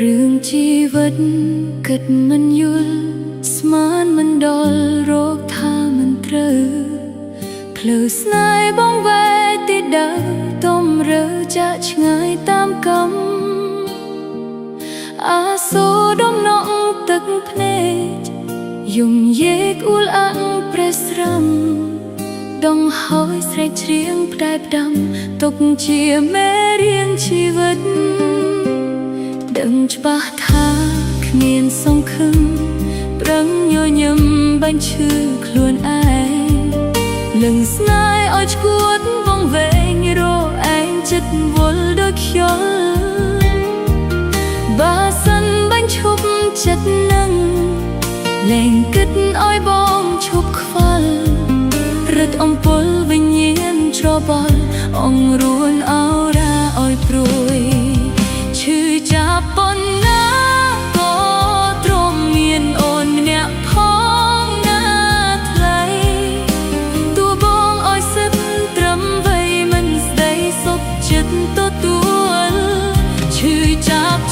រឿងជីវិតគិតមិនយល់ស្មានមិនដល់រកថាមិនត្រូវភ្លឺស្នេហ៍បងវែទីដើរទំរើចាក់ឆ្ងាយតាមកំអាសូរដំណក់ទឹកភ្នែកយំយេកអួលអាំងប្រេះស្រាំដងហើយស្រែកច្រៀងផ្ដែផ្ដាំទុកជាមេរៀនជីវិតដឹងច្បាស់ថាគ្មានសង្ឃឹមប្រឹងញញឹមបាញ់ឈឺខ្លួនឯងលឹងស្នេហ៍ឲ្យឈួតវងវែងរកឯងចិត្តវល់ដូចខ្យល់បើសិនបាញ់ឈប់ចិត្តនឹងលែងគិតឲ្យបងឈប់ខ្វល់រឹតអំពុលវិញ្ញាណច្របល់អង្រួនអរ៉ាឲ្យព្រួយឈឺចាប់ប៉ុណ្ណាក៏ទ្រាំមានអូនម្នាក់ផងណាថ្លៃតួបងឲ្យសិតត្រឹមវ័យមិនស្ដីសុខចិត្តទទួលឈឺចាប់